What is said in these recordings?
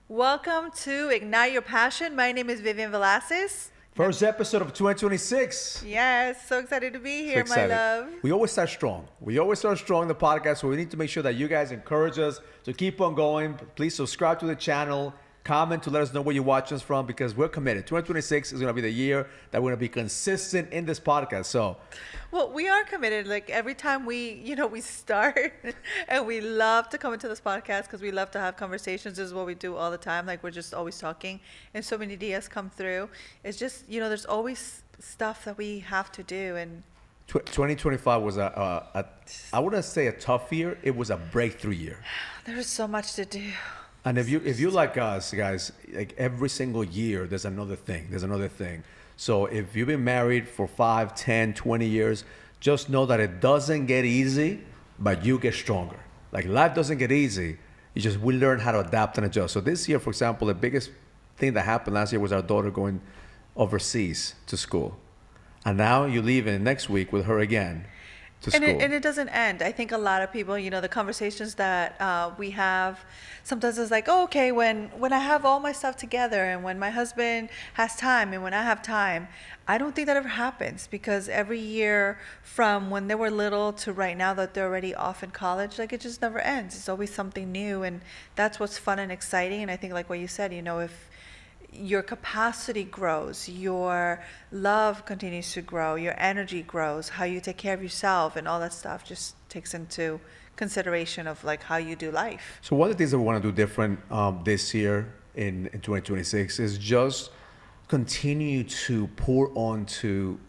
Welcome to Ignite Your Passion. My name is Raul Villacis. First episode of 2026. Yes, so excited to be So here, my excited. love. We always start strong. In the podcast, so we need to make sure that you guys encourage us to keep on going. Please subscribe to the channel, comment to let us know where you're watching us from, because we're committed. 2026 is going to be the year that we're going to be consistent in this podcast. So, Well, we are committed. Like every time we start and we love to come into this podcast because we love to have conversations. This is what we do all the time. Like we're just always talking and so many ideas come through. It's just, there's always stuff that we have to do. And 2025 was I wouldn't say a tough year. It was a breakthrough year. there's so much to do. And if you like us, guys, like every single year, there's another thing. So if you've been married for 5, 10, 20 years, just know that it doesn't get easy, but you get stronger. Like life doesn't get easy. We learn how to adapt and adjust. So this year, for example, the biggest thing that happened last year was our daughter going overseas to school. And now you're leaving next week with her again to school. And it doesn't end. I think a lot of people, the conversations that we have, sometimes it's like, oh, okay, when I have all my stuff together and when my husband has time and when I have time, I don't think that ever happens, because every year from when they were little to right now that they're already off in college, like it just never ends. It's always something new, and that's what's fun and exciting. And I think like what you said, if your capacity grows, your love continues to grow, your energy grows, how you take care of yourself and all that stuff just takes into consideration of like how you do life. So one of the things that we want to do different this year in 2026 is just continue to pour onto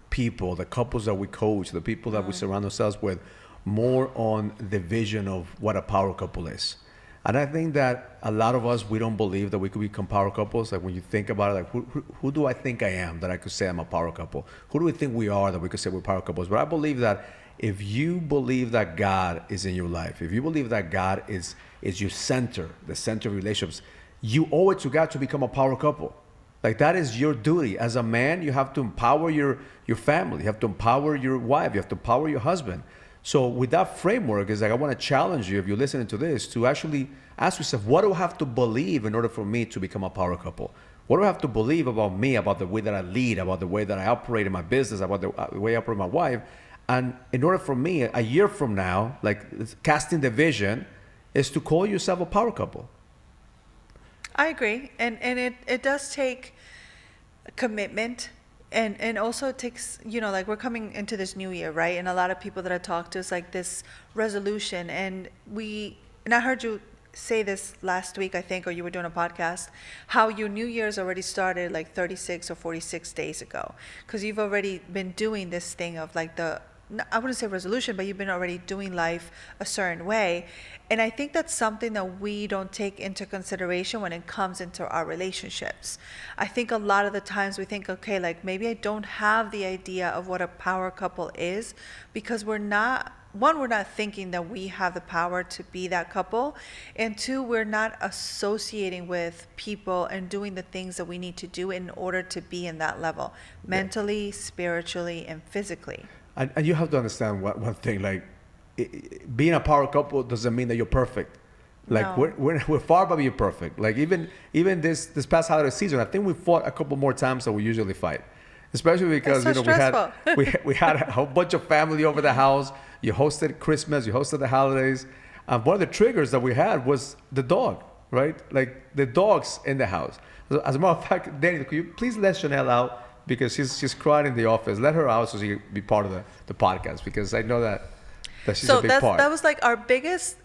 people, the couples that we coach, the people that we surround ourselves with, more on the vision of what a power couple is. And I think that a lot of us, we don't believe that we could become power couples. Like when you think about it, like who do I think I am that I could say I'm a power couple? Who do we think we are that we could say we're power couples? But I believe that if you believe that God is in your life, if you believe that God is your center, the center of relationships, you owe it to God to become a power couple. Like that is your duty. As a man, you have to empower your family. You have to empower your wife. You have to empower your husband. So with that framework, is like I want to challenge you, if you're listening to this, to actually ask yourself, what do I have to believe in order for me to become a power couple? What do I have to believe about me, about the way that I lead, about the way that I operate in my business, about the way I operate with my wife? And in order for me, a year from now, like casting the vision, is to call yourself a power couple. I agree. And it does take commitment. And also it takes, like we're coming into this new year, right? And a lot of people that I talk to, it's like this resolution. And I heard you say this last week, I think, or you were doing a podcast, how your New Year's already started like 36 or 46 days ago. Because you've already been doing this thing of like I wouldn't say resolution, but you've been already doing life a certain way. And I think that's something that we don't take into consideration when it comes into our relationships. I think a lot of the times we think, okay, like maybe I don't have the idea of what a power couple is, because we're not thinking that we have the power to be that couple. And two, we're not associating with people and doing the things that we need to do in order to be in that level, mentally, spiritually, and physically. And you have to understand one thing, like being a power couple doesn't mean that you're perfect. Like No. we're far from being perfect. Like even this past holiday season, I think we fought a couple more times than we usually fight. Especially because That's so we had a whole bunch of family over the house. You hosted Christmas, you hosted the holidays. And one of the triggers that we had was the dog, right? Like the dogs in the house. So as a matter of fact, Danny, could you please let Chanel out? Because she's crying in the office. Let her out so she can be part of the podcast, because I know that she's a big part. That was like our biggest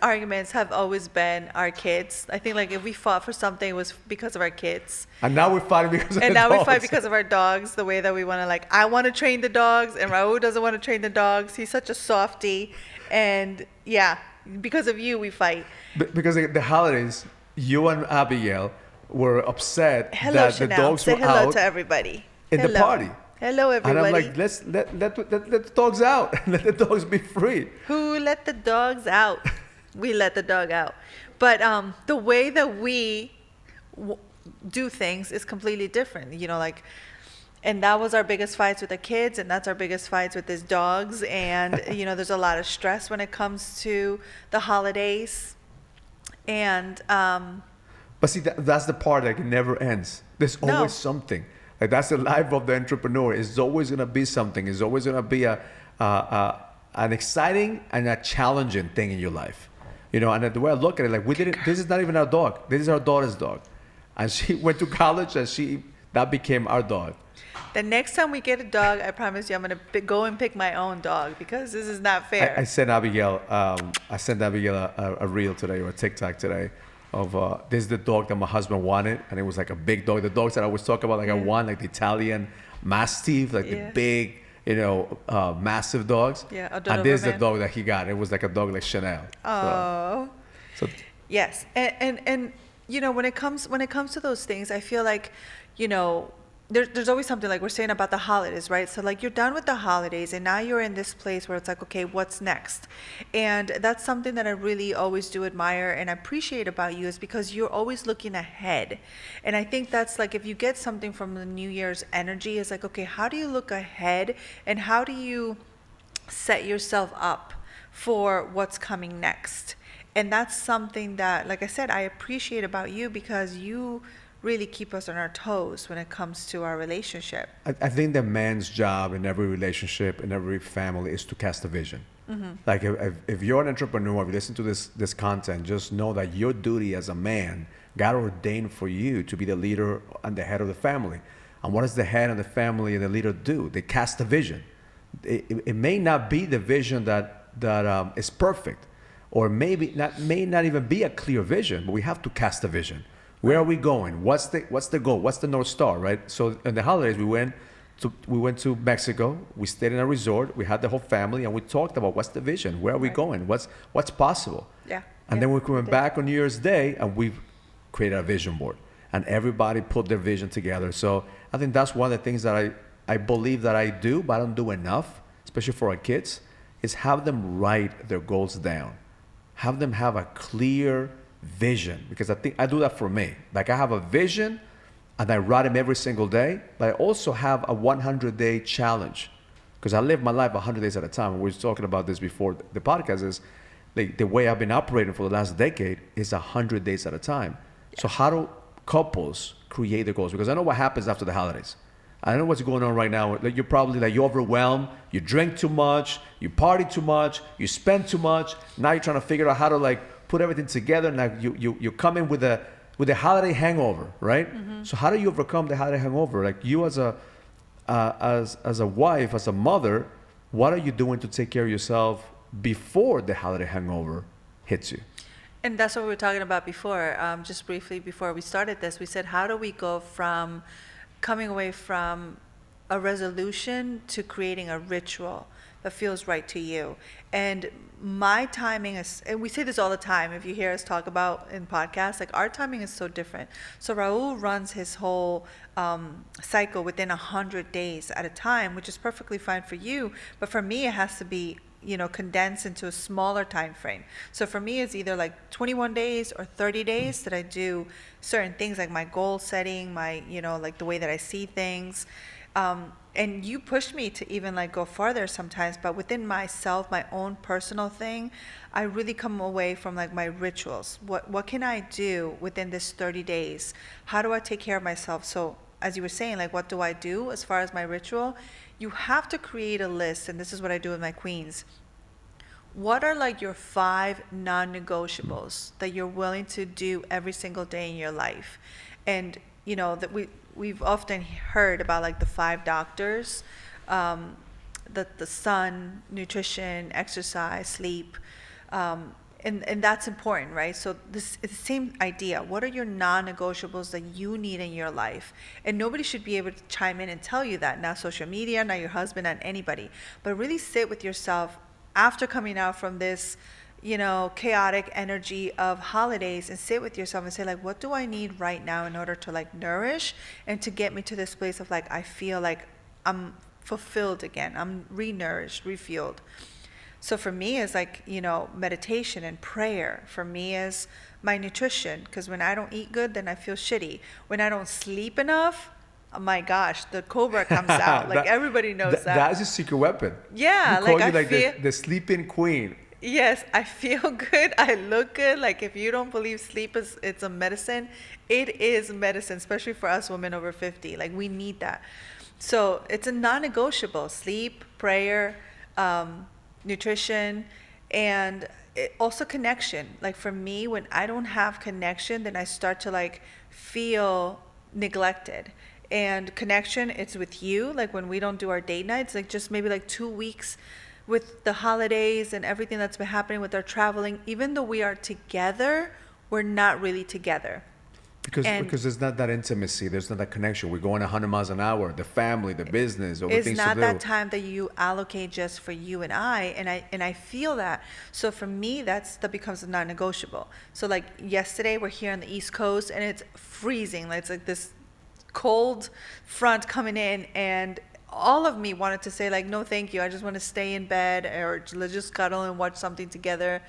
arguments have always been our kids. I think like if we fought for something, it was because of our kids. And now we're fighting because of And the now dogs. we fight because of our dogs, the way that we want to, like, I want to train the dogs and Raul doesn't want to train the dogs. He's such a softie. And yeah, because of you, we fight. Because the holidays, you and Abigail were upset Hello, that Chanel. the dogs Say were hello out to everybody. in the party. Hello, everybody. And I'm like, let the dogs out. Let the dogs be free. Who let the dogs out? We let the dog out. But the way that we do things is completely different. And that was our biggest fights with the kids, and that's our biggest fights with these dogs. And, there's a lot of stress when it comes to the holidays. And But see, that's the part that never ends. There's No. always something. Like that's the life of the entrepreneur. It's always gonna be something. It's always gonna be an exciting and a challenging thing in your life. You know, and the way I look at it, like this is not even our dog. This is our daughter's dog. And she went to college and that became our dog. The next time we get a dog, I promise you I'm going to go and pick my own dog because this is not fair. I sent Abigail a reel today or a TikTok today of this is the dog that my husband wanted, and it was like a big dog. The dogs that I always talk about, like I want, like the Italian Mastiff, like the big, massive dogs. Yeah, and this is the dog that he got. It was like a dog like Chanel. Oh. So Yes, and when it comes to those things, I feel like, there's always something like we're saying about the holidays, right? So like you're done with the holidays and now you're in this place where it's like, okay, what's next? And that's something that I really always do admire and appreciate about you is because you're always looking ahead. And I think that's like, if you get something from the New Year's energy, it's like, okay, how do you look ahead and how do you set yourself up for what's coming next? And that's something that, like I said, I appreciate about you because you really keep us on our toes when it comes to our relationship. I think the man's job in every relationship, in every family, is to cast a vision. Mm-hmm. Like if you're an entrepreneur, if you listen to this content, just know that your duty as a man, God ordained for you to be the leader and the head of the family. And what does the head of the family and the leader do? They cast a vision. It may not be the vision that is perfect, or may not even be a clear vision, but we have to cast a vision. Where are we going? What's the goal? What's the North Star, right? So in the holidays, we went to Mexico. We stayed in a resort. We had the whole family, and we talked about what's the vision? Where are we going? What's possible? Yeah. And then we went back on New Year's Day, and we created a vision board, and everybody put their vision together. So I think that's one of the things that I believe that I do, but I don't do enough, especially for our kids, is have them write their goals down. Have them have a clear vision, because I think I do that for me. Like I have a vision and I write them every single day, but I also have a 100-day challenge because I live my life 100 days at a time. We were talking about this before the podcast. Is like the way I've been operating for the last decade is 100 days at a time. So how do couples create their goals? Because I know what happens after the holidays. I know what's going on right now. Like you're probably like you're overwhelmed. You drink too much. You party too much. You spend too much. Now you're trying to figure out how to like put everything together, and like you come in with a holiday hangover, right? Mm-hmm. So how do you overcome the holiday hangover? Like you as a wife, as a mother, what are you doing to take care of yourself before the holiday hangover hits you? And that's what we were talking about before. Just briefly before we started this, we said, how do we go from coming away from a resolution to creating a ritual that feels right to you? And my timing is, and we say this all the time, if you hear us talk about in podcasts, like our timing is so different. So Raul runs his whole cycle within 100 days at a time, which is perfectly fine for you. But for me, it has to be, condensed into a smaller time frame. So for me, it's either like 21 days or 30 days that I do certain things, like my goal setting, my, like the way that I see things. And you push me to even like go farther sometimes, but within myself, my own personal thing, I really come away from like my rituals. What can I do within this 30 days? How do I take care of myself? So as you were saying, like what do I do as far as my ritual? You have to create a list, and this is what I do with my queens. What are like your 5 non-negotiables that you're willing to do every single day in your life? And that we've often heard about like the 5 doctors, the sun, nutrition, exercise, sleep, and that's important, right? So this is the same idea. What are your non-negotiables that you need in your life? And nobody should be able to chime in and tell you that, not social media, not your husband, not anybody, but really sit with yourself after coming out from this chaotic energy of holidays, and sit with yourself and say like, what do I need right now in order to like nourish and to get me to this place of like, I feel like I'm fulfilled again. I'm re-nourished, refueled. So for me, it's like, meditation and prayer. For me is my nutrition, because when I don't eat good, then I feel shitty. When I don't sleep enough, oh my gosh, the cobra comes out. Like everybody knows that. That's a secret weapon. Yeah, we call like you like the sleeping queen. Yes, I feel good. I look good. Like if you don't believe sleep is it's a medicine, it is medicine, especially for us women over 50. Like we need that. So it's a non-negotiable. Sleep, prayer, nutrition, and also connection. Like for me, when I don't have connection, then I start to like feel neglected. And connection, it's with you. Like when we don't do our date nights, like just maybe like 2 weeks with the holidays and everything that's been happening with our traveling, even though we are together, we're not really together. Because there's not that intimacy, there's not that connection. We're going 100 miles an hour, the family, the business, all the It's things to not do. that time that you allocate just for you and I feel that. So for me, that becomes a non-negotiable. So like yesterday, we're here on the East Coast and it's freezing. Like it's like this cold front coming in, and all of me wanted to say like, no, thank you. I just want to stay in bed or let's just cuddle and watch something together.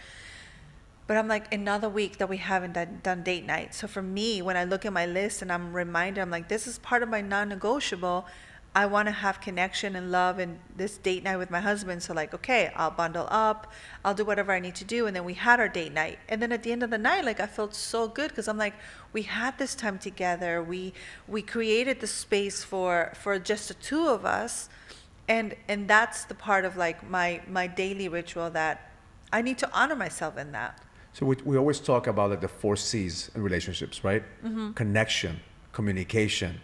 But I'm like, another week that we haven't done date night. So for me, when I look at my list and I'm reminded, I'm like, this is part of my non-negotiable. I want to have connection and love and this date night with my husband. So like, okay, I'll bundle up. I'll do whatever I need to do. And then we had our date night. And then at the end of the night, like I felt so good because I'm like, we had this time together. We created the space for just the two of us. And that's the part of like my daily ritual that I need to honor myself in that. So we always talk about like the 4 C's in relationships, right? Connection, communication,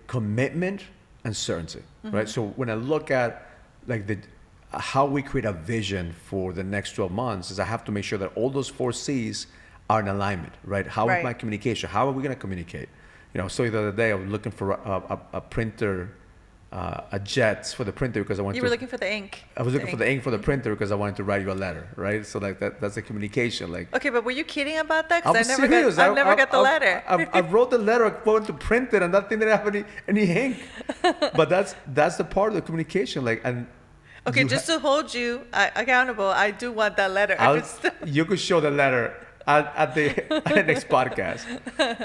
commitment, and certainty, right? So when I look at like how we create a vision for the next 12 months is I have to make sure that all those 4 C's are in alignment, right? How is my communication? How are we going to communicate? So the other day I was looking for a printer, a jet for the printer because I wanted You were looking for the ink. I was looking for the ink for the printer because I wanted to write you a letter, right? So like that's the communication. Like, okay, but were you kidding about that? Because I'm serious. I never got the letter. I wrote the letter, I wanted to print it, and that thing didn't have any ink. But that's the part of the communication. Like, and okay, just to hold you accountable, I do want that letter. You could show the letter at the next podcast.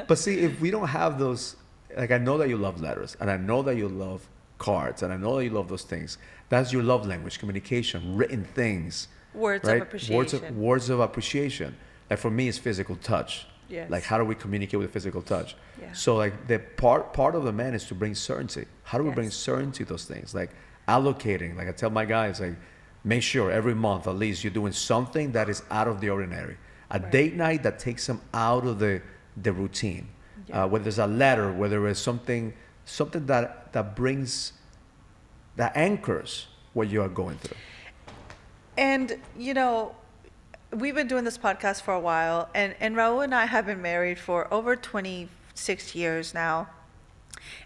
But see, if we don't have those, like I know that you love letters, and I know that you love cards, and I know that you love those things. That's your love language, communication, written things. Words of appreciation. Words of appreciation. Like for me, it's physical touch. Yes. Like how do we communicate with physical touch? Yeah. So like the part of the man is to bring certainty. How do we bring certainty to those things? Like allocating. Like I tell my guys, like make sure every month at least you're doing something that is out of the ordinary. A date night that takes them out of the routine. Yeah. Whether it's a letter, whether it's something that brings, that anchors what you are going through. And we've been doing this podcast for a while, and Raul and I have been married for over 26 years now.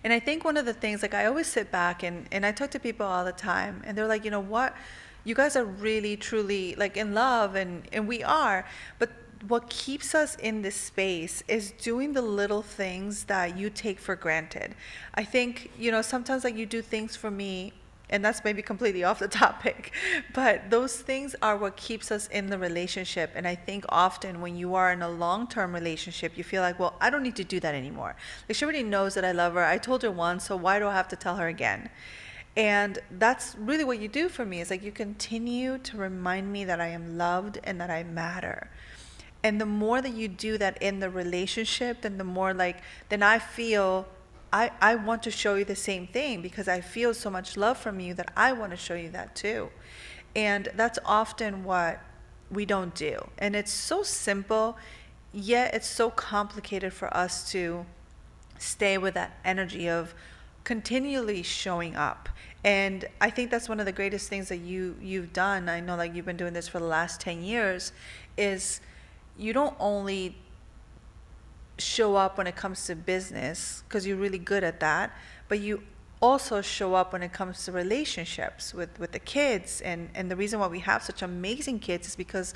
And I think one of the things, like I always sit back and I talk to people all the time, and they're like, you know what, you guys are really truly like in love, and we are, but what keeps us in this space is doing the little things that you take for granted. I think, sometimes like you do things for me, and that's maybe completely off the topic, but those things are what keeps us in the relationship. And I think often when you are in a long-term relationship, you feel like, well, I don't need to do that anymore. Like she already knows that I love her. I told her once, so why do I have to tell her again? And that's really what you do for me. Is like you continue to remind me that I am loved and that I matter. And the more that you do that in the relationship, then the more then I feel I want to show you the same thing because I feel so much love from you that I want to show you that too. And that's often what we don't do. And it's so simple, yet it's so complicated for us to stay with that energy of continually showing up. And I think that's one of the greatest things that you've done. I know like you've been doing this for the last 10 years is you don't only show up when it comes to business because you're really good at that, but you also show up when it comes to relationships with the kids. And the reason why we have such amazing kids is because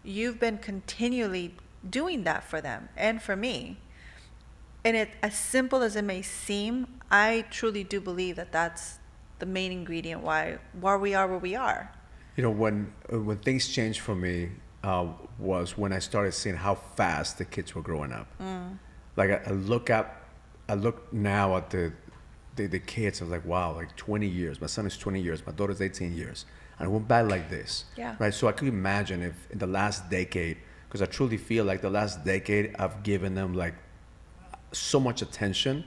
you've been continually doing that for them and for me. And it, as simple as it may seem, I truly do believe that that's the main ingredient why we are where we are. When things changed for me, was when I started seeing how fast the kids were growing up. Like I look now at the kids. I was like, wow, like 20 years. My son is 20 years. My daughter's 18 years. and it went bad like this. Yeah. Right. So I could imagine if in the last decade, because I truly feel like the last decade I've given them like so much attention.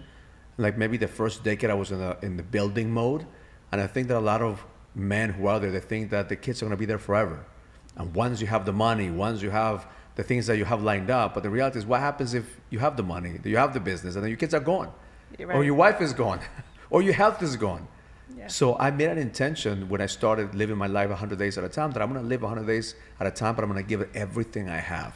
Like maybe the first decade I was in the building mode, and I think that a lot of men who are there, they think that the kids are gonna be there forever. And once you have the money, once you have the things that you have lined up, but the reality is, what happens if you have the money, you have the business, and then your kids are gone, You're or right. your wife is gone, or your health is gone? Yeah. So I made an intention when I started living my life 100 days at a time that I'm gonna live 100 days at a time, but I'm gonna give it everything I have.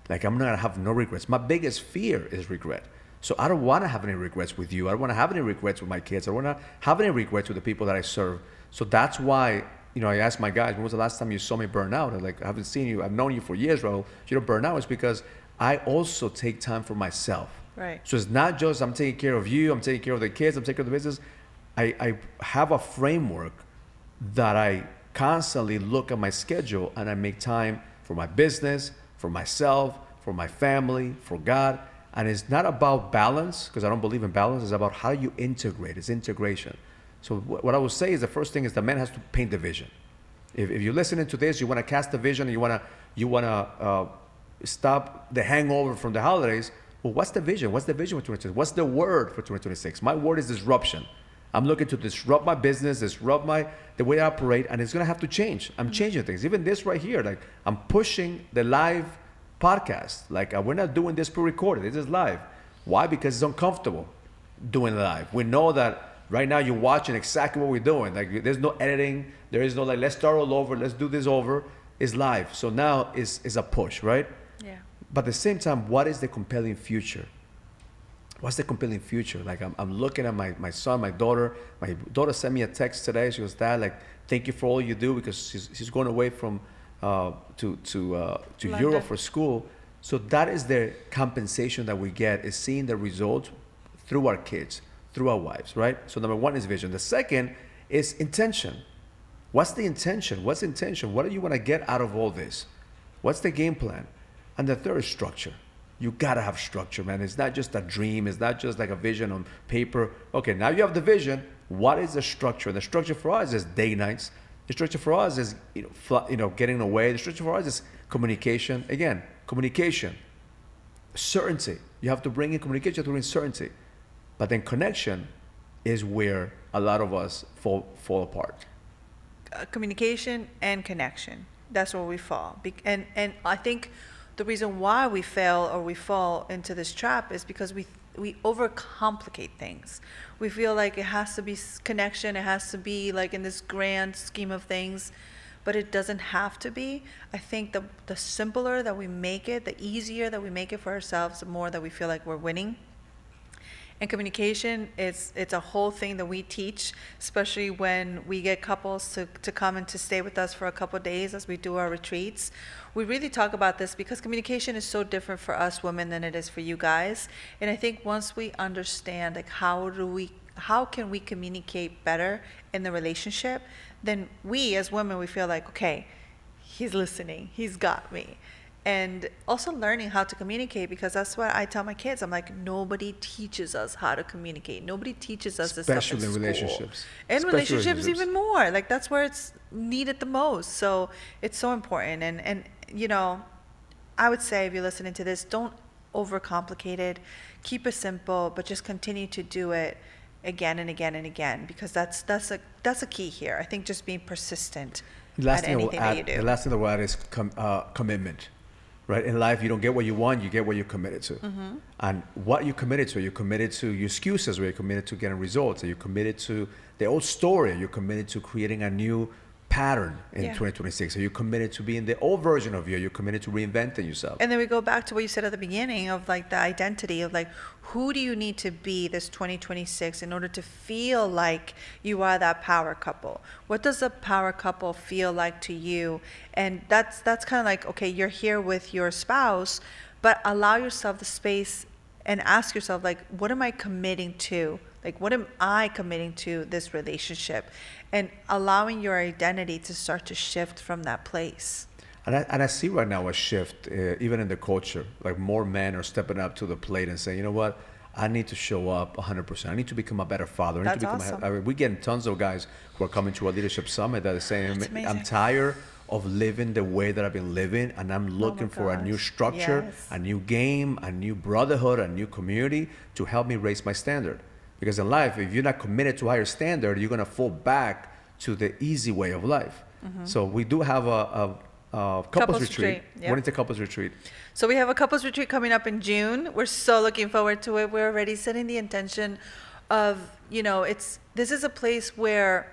Like I'm not gonna have no regrets. My biggest fear is regret. So I don't want to have any regrets with you. I don't want to have any regrets with my kids. I don't want to have any regrets with the people that I serve. So that's why, I asked my guys, when was the last time you saw me burn out? I'm like, I haven't seen you. I've known you for years, Raul. You don't burn out. It's because I also take time for myself. Right. So it's not just I'm taking care of you, I'm taking care of the kids, I'm taking care of the business. I have a framework that I constantly look at my schedule, and I make time for my business, for myself, for my family, for God. And it's not about balance, because I don't believe in balance. It's about how you integrate. It's integration. So what I would say is, the first thing is the man has to paint the vision. If you're listening to this, you want to cast the vision, and you want to stop the hangover from the holidays. Well, what's the vision? What's the vision for 2026? What's the word for 2026? My word is disruption. I'm looking to disrupt my business, disrupt the way I operate, and it's going to have to change. I'm changing things. Even this right here, like I'm pushing the live podcast. Like we're not doing this pre-recorded. This is live. Why? Because it's uncomfortable doing live. We know that right now you're watching exactly what we're doing. Like there's no editing. There is no like, let's start all over. Let's do this over. It's live. So now is a push, right? Yeah. But at the same time, what is the compelling future? What's the compelling future? Like I'm looking at my son, my daughter. My daughter sent me a text today. She was, Dad, like, thank you for all you do, because she's going away from to Europe for school. So that is the compensation that we get, is seeing the results through our kids, through our wives, right? So number one is vision. The second is intention. What's the intention? What's the intention? What do you want to get out of all this? What's the game plan? And the third is structure. You gotta have structure, man. It's not just a dream. It's not just like a vision on paper. Okay, now you have the vision. What is the structure? The structure for us is day nights. The structure for us is getting away. The structure for us is communication. Again, communication, certainty. You have to bring in communication, you have to bring certainty. But then connection is where a lot of us fall apart. Communication and connection. That's where we fall. And I think the reason why we fail or we fall into this trap is because we overcomplicate things. We feel like it has to be connection, it has to be like in this grand scheme of things, but it doesn't have to be. I think the simpler that we make it, the easier that we make it for ourselves, the more that we feel like we're winning. And communication, it's a whole thing that we teach, especially when we get couples to come and to stay with us for a couple of days as we do our retreats. We really talk about this because communication is so different for us women than it is for you guys. And I think once we understand like how can we communicate better in the relationship, then we as women, we feel like, okay, he's listening, he's got me. And also learning how to communicate, because that's what I tell my kids. I'm like, nobody teaches us how to communicate. Nobody teaches us this stuff in school. Especially in relationships. And relationships even more. Like that's where it's needed the most. So it's so important. And I would say if you're listening to this, don't overcomplicate it. Keep it simple, but just continue to do it again and again and again, because that's a key here. I think just being persistent at anything that you do. The last thing I will add is commitment. Right? In life, you don't get what you want, you get what you're committed to. Mm-hmm. And what you're committed to your excuses, or you're committed to getting results, or you're committed to the old story, or you're committed to creating a new pattern in 2026. Are you committed to being the old version of you? Are you committed to reinventing yourself? And then we go back to what you said at the beginning of like the identity of like, who do you need to be this 2026 in order to feel like you are that power couple? What does a power couple feel like to you? And that's kind of like, okay, you're here with your spouse, but allow yourself the space and ask yourself, like, what am I committing to? Like, what am I committing to this relationship? And allowing your identity to start to shift from that place. And I see right now a shift, even in the culture. Like more men are stepping up to the plate and saying, you know what, I need to show up 100%. I need to become a better father. I need That's to become awesome. we're getting tons of guys who are coming to our leadership summit that are saying, That's amazing. I'm tired of living the way that I've been living, and I'm looking for a new gosh. structure, Yes. a new game, a new brotherhood, a new community to help me raise my standard. Because in life, if you're not committed to a higher standard, you're going to fall back to the easy way of life. So we do have a couples retreat. Yep. When is the couples retreat? So we have a couples retreat coming up in June. We're so looking forward to it. We're already setting the intention of, this is a place where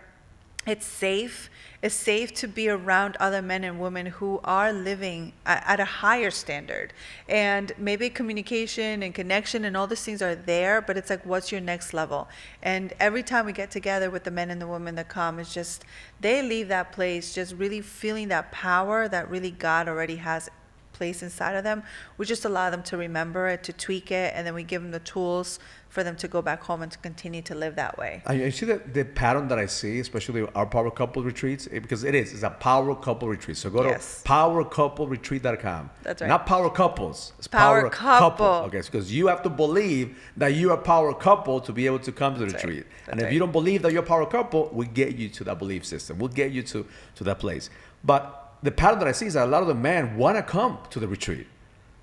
it's safe. It's safe to be around other men and women who are living at a higher standard. And maybe communication and connection and all these things are there, but it's like, what's your next level? And every time we get together with the men and the women that come, it's just, they leave that place just really feeling that power that really God already has placed inside of them. We just allow them to remember it, to tweak it, and then we give them the tools for them to go back home and to continue to live that way. I see the pattern that I see, especially our Power Couple Retreats, because it's a Power Couple Retreat. So go Yes. to powercoupleretreat.com. That's right. Not Power Couples. It's Power Couple. Okay, because you have to believe that you're a Power Couple to be able to come to the That's right. retreat. That's And if right. you don't believe that you're a Power Couple, we get you to that belief system. We'll get you to that place. But the pattern that I see is that a lot of the men want to come to the retreat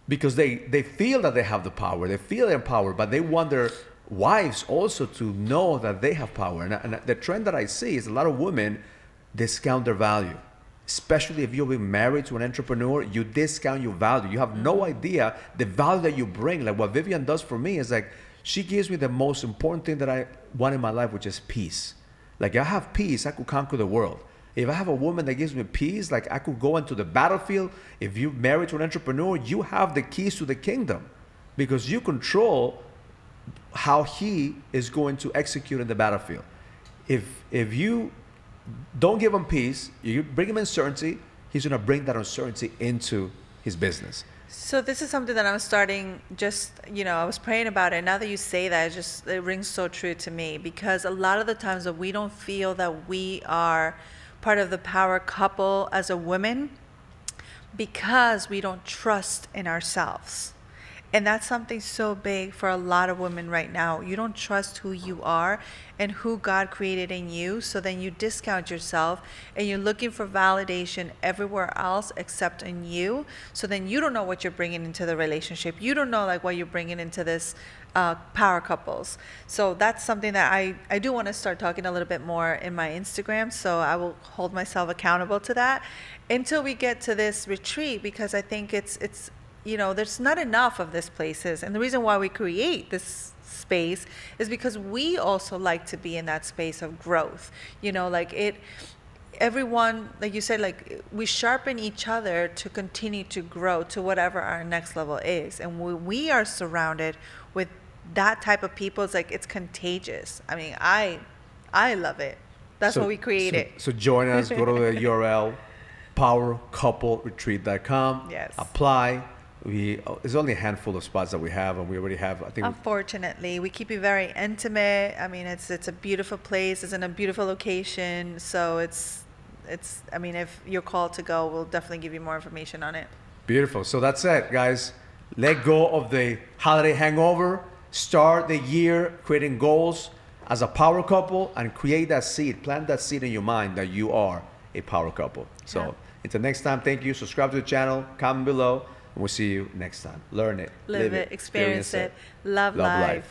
because they feel that they have the power. They feel they're empowered, but they want their wives also to know that they have power. And the trend that I see is a lot of women discount their value. Especially if you've been married to an entrepreneur, you discount your value. You have no idea the value that you bring. Like what Vivian does for me is like, she gives me the most important thing that I want in my life, which is peace. Like if I have peace, I could conquer the world. If I have a woman that gives me peace, like I could go into the battlefield. If you're married to an entrepreneur, you have the keys to the kingdom because you control how he is going to execute in the battlefield. If you don't give him peace, you bring him uncertainty, he's going to bring that uncertainty into his business. So this is something that I'm starting I was praying about it. Now that you say that, it rings so true to me because a lot of the times that we don't feel that we are part of the power couple as a woman because we don't trust in ourselves. And that's something so big for a lot of women right now. You don't trust who you are and who God created in you. So then you discount yourself and you're looking for validation everywhere else except in you. So then you don't know what you're bringing into the relationship. You don't know like what you're bringing into this power couples. So that's something that I do want to start talking a little bit more in my Instagram. So I will hold myself accountable to that until we get to this retreat because I think it's there's not enough of these places. And the reason why we create this space is because we also like to be in that space of growth. Everyone, like you said, like we sharpen each other to continue to grow to whatever our next level is. And we are surrounded with that type of people. It's contagious. I mean, I love it. That's what we created. So join us, go to the URL, powercoupleretreat.com. Yes. Apply. There's only a handful of spots that we have, and we already have, I think. Unfortunately, we keep it very intimate. I mean, it's a beautiful place. It's in a beautiful location. So it's. I mean, if you're called to go, we'll definitely give you more information on it. Beautiful. So that's it, guys. Let go of the holiday hangover. Start the year creating goals as a power couple and create that seed. Plant that seed in your mind that you are a power couple. So Yeah. until next time, thank you. Subscribe to the channel. Comment below. And we'll see you next time. Learn it. Live it. Experience it. Love life.